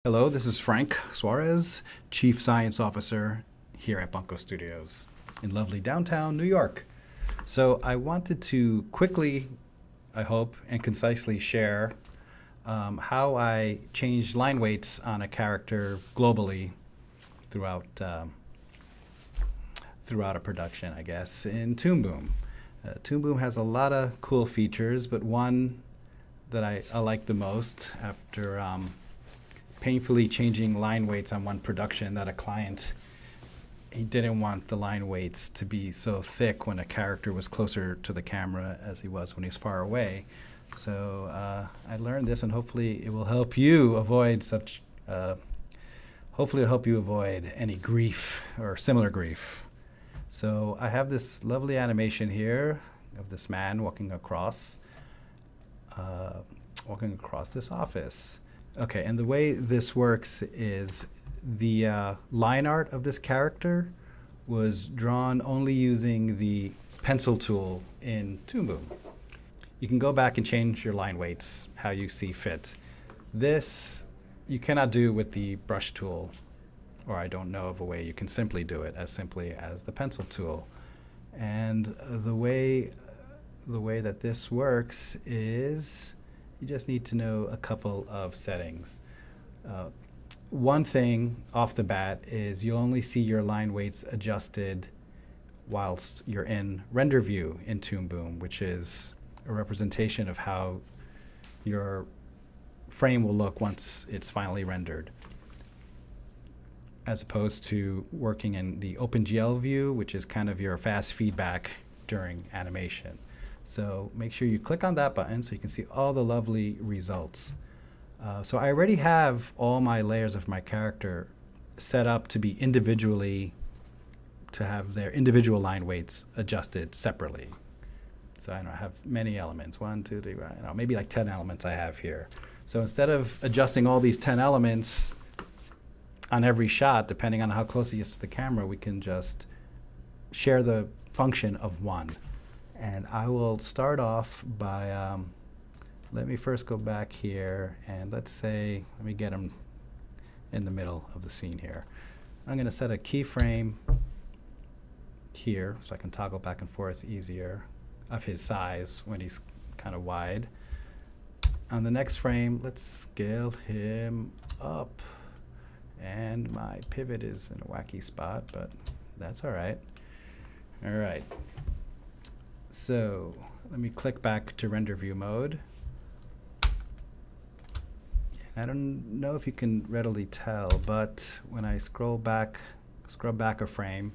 Hello, this is Frank Suarez, Chief Science Officer here at Bunko Studios in lovely downtown New York. So I wanted to quickly, I hope, and concisely share how I changed line weights on a character globally throughout a production, I guess, in Toonboom. Toonboom has a lot of cool features, but one that I like the most after painfully changing line weights on one production that a client, he didn't want the line weights to be so thick when a character was closer to the camera as he was when he's far away. So I learned this, and hopefully it will help you avoid such, hopefully it'll help you avoid any grief or similar grief. So I have this lovely animation here of this man walking across this office. Okay, and the way this works is the line art of this character was drawn only using the pencil tool in Toonboom. You can go back and change your line weights how you see fit. This you cannot do with the brush tool, or I don't know of a way you can simply do it as simply as the pencil tool. And the way that this works is you just need to know a couple of settings. One thing off the bat is you'll only see your line weights adjusted whilst you're in render view in Toonboom, which is a representation of how your frame will look once it's finally rendered, as opposed to working in the OpenGL view, which is kind of your fast feedback during animation. So make sure you click on that button so you can see all the lovely results. So I already have all my layers of my character set up to be individually, to have their individual line weights adjusted separately. So I have many elements, 1, 2, 3, maybe like 10 elements I have here. So instead of adjusting all these 10 elements on every shot, depending on how close he is to the camera, we can just share the function of one. And I will start off by, let me first go back here, and let's say, let me get him in the middle of the scene here. I'm going to set a keyframe here so I can toggle back and forth easier of his size when he's kind of wide. On the next frame, let's scale him up. And my pivot is in a wacky spot, but that's all right. All right. So let me click back to render view mode. I don't know if you can readily tell, but when I scrub back a frame,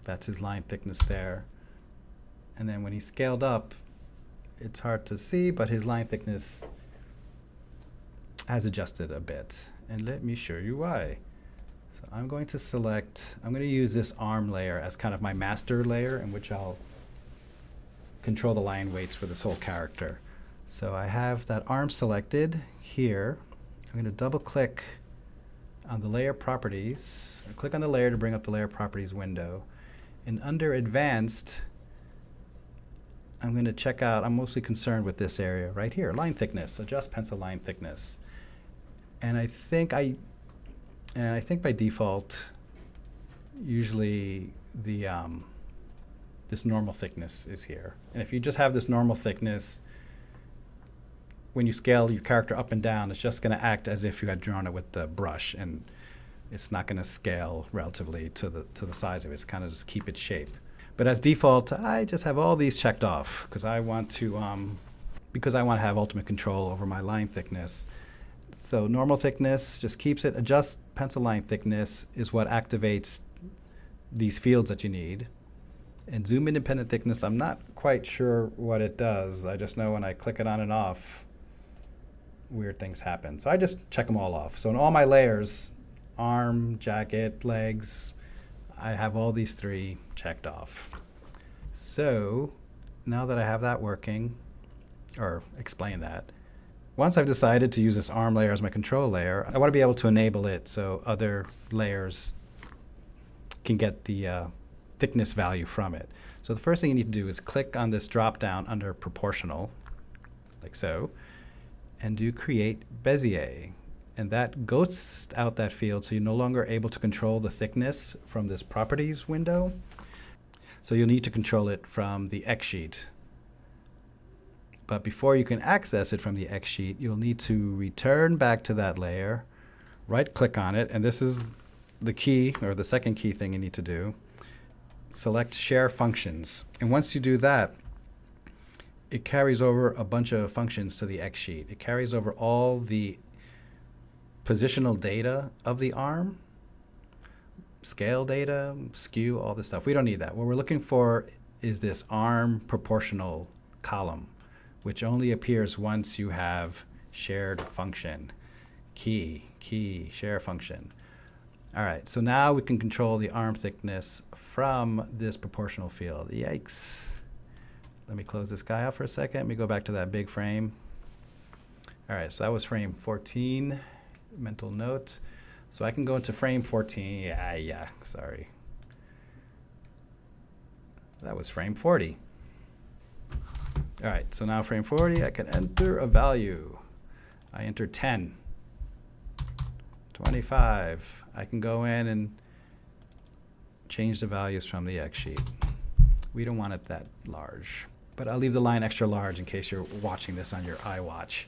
that's his line thickness there. And then when he's scaled up, it's hard to see, but his line thickness has adjusted a bit. And let me show you why. So I'm going to use this arm layer as kind of my master layer in which I'll control the line weights for this whole character. So I have that arm selected here. I'm going to double click on the layer properties. I click on the layer to bring up the layer properties window. And under advanced, I'm going to check out, I'm mostly concerned with this area right here, line thickness, adjust pencil line thickness. And I think by default, usually the this normal thickness is here. And if you just have this normal thickness, when you scale your character up and down, it's just going to act as if you had drawn it with the brush, and it's not going to scale relatively to the size of it. It's kind of just keep its shape. But as default, I just have all these checked off because I want to have ultimate control over my line thickness. So normal thickness just keeps it. Adjust pencil line thickness is what activates these fields that you need. And zoom independent thickness, I'm not quite sure what it does. I just know when I click it on and off, weird things happen. So I just check them all off. So in all my layers, arm, jacket, legs, I have all these three checked off. So now that I have that working, or explain that, once I've decided to use this arm layer as my control layer, I want to be able to enable it so other layers can get the thickness value from it. So the first thing you need to do is click on this drop down under proportional, like so, and do create Bezier. and that ghosts out that field, so you're no longer able to control the thickness from this properties window. So you'll need to control it from the X sheet. But before you can access it from the X sheet, you'll need to return back to that layer, right click on it, and this is the key, or the second key thing you need to do. Select share functions. And once you do that, it carries over a bunch of functions to the X sheet. It carries over all the positional data of the arm, scale data, skew, all this stuff. We don't need that. What we're looking for is this arm proportional column, which only appears once you have shared function. Key, share function. All right, so now we can control the arm thickness from this proportional field. Yikes. Let me close this guy out for a second. Let me go back to that big frame. All right, so that was frame 14, mental note. So I can go into frame 14. Sorry. That was frame 40. All right, so now frame 40, I can enter a value. I enter 10, 25. I can go in and change the values from the X sheet. We don't want it that large, but I'll leave the line extra large in case you're watching this on your iWatch.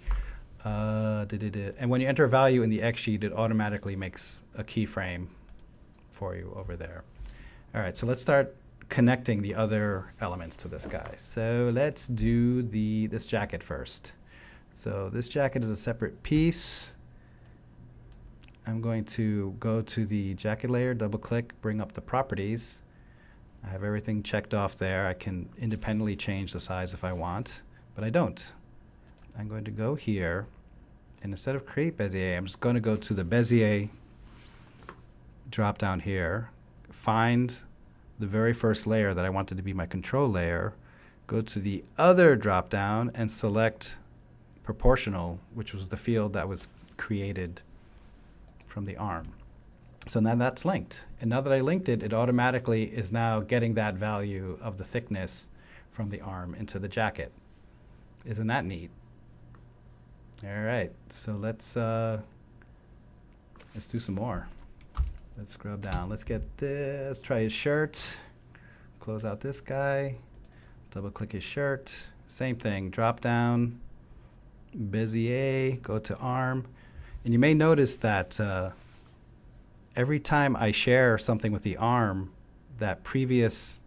And when you enter a value in the X sheet, it automatically makes a keyframe for you over there. All right, so let's start connecting the other elements to this guy. So let's do this jacket first. So this jacket is a separate piece. I'm going to go to the jacket layer, double click, bring up the properties. I have everything checked off there. I can independently change the size if I want, but I don't. I'm going to go here, and instead of create Bezier, I'm just going to go to the Bezier drop down here, find the very first layer that I wanted to be my control layer, go to the other drop down and select proportional, which was the field that was created from the arm. So now that's linked. And now that I linked it, it automatically is now getting that value of the thickness from the arm into the jacket. Isn't that neat? All right, so let's do some more. Let's scrub down. Let's get this. Let's try his shirt. Close out this guy. Double click his shirt. Same thing. Drop down. Bezier. Go to arm. And you may notice that every time I share something with the arm, that previous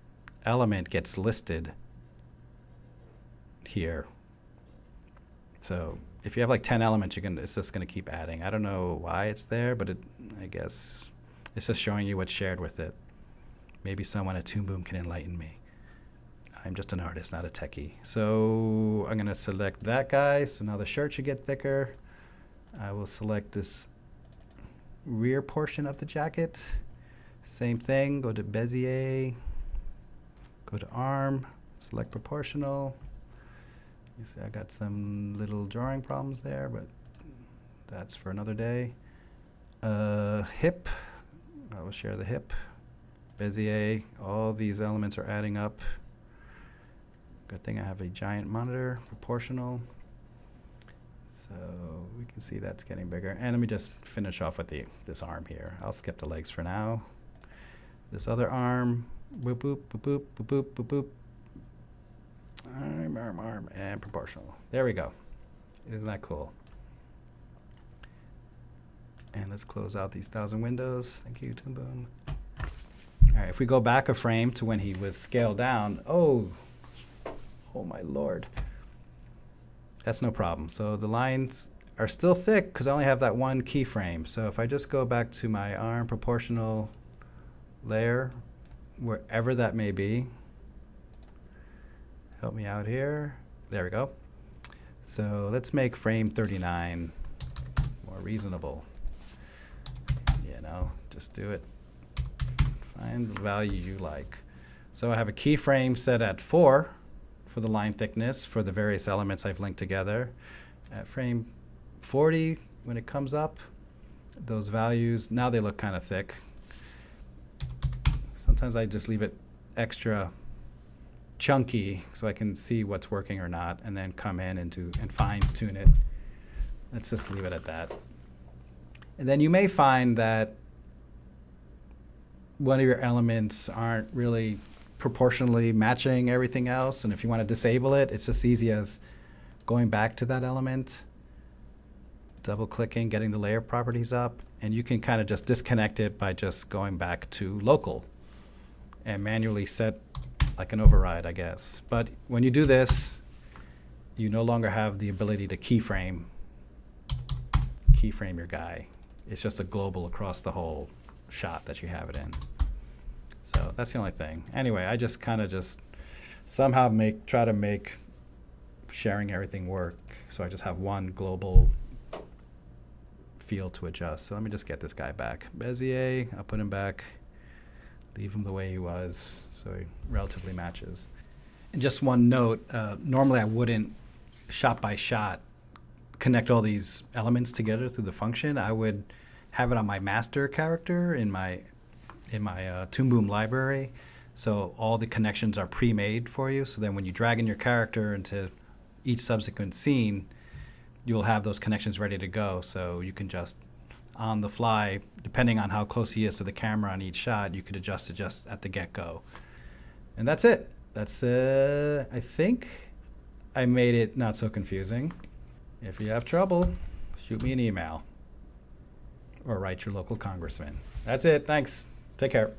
element gets listed here. So if you have like 10 elements, it's just going to keep adding. I don't know why it's there, but I guess it's just showing you what's shared with it. Maybe someone at Toonboom can enlighten me. I'm just an artist, not a techie. So I'm going to select that guy. So now the shirt should get thicker. I will select this rear portion of the jacket. Same thing, go to Bezier, go to arm, select proportional. You see I got some little drawing problems there, but that's for another day. Hip, I will share the hip. Bezier, all these elements are adding up. Good thing I have a giant monitor, proportional. So we can see that's getting bigger. And let me just finish off with this arm here. I'll skip the legs for now. This other arm, boop, boop, boop, boop, boop, boop, boop, boop. Arm, and proportional. There we go. Isn't that cool? And let's close out these 1,000 windows. Thank you, Toonboom. All right, if we go back a frame to when he was scaled down, oh my lord. That's no problem. So the lines are still thick because I only have that one keyframe. So if I just go back to my arm proportional layer, wherever that may be, help me out here. There we go. So let's make frame 39 more reasonable. You know, just do it. Find the value you like. So I have a keyframe set at 4 for the line thickness for the various elements I've linked together. At frame 40, when it comes up, those values, now they look kind of thick. Sometimes I just leave it extra chunky so I can see what's working or not, and then come in and fine tune it. Let's just leave it at that. And then you may find that one of your elements aren't really proportionally matching everything else. And if you want to disable it, it's just easy as going back to that element, double clicking, getting the layer properties up, and you can kind of just disconnect it by just going back to local and manually set like an override, I guess. But when you do this, you no longer have the ability to keyframe your guy. It's just a global across the whole shot that you have it in. So that's the only thing. Anyway, I just kind of just somehow try to make sharing everything work. So I just have one global field to adjust. So let me just get this guy back. Bezier, I'll put him back, leave him the way he was, so he relatively matches. And just one note, normally I wouldn't shot by shot connect all these elements together through the function. I would have it on my master character in my Toonboom library. So all the connections are pre-made for you. So then when you drag in your character into each subsequent scene, you'll have those connections ready to go. So you can just, on the fly, depending on how close he is to the camera on each shot, you could adjust it just at the get-go. And that's it. That's, I think I made it not so confusing. If you have trouble, shoot me an email or write your local congressman. That's it. Thanks. Take care.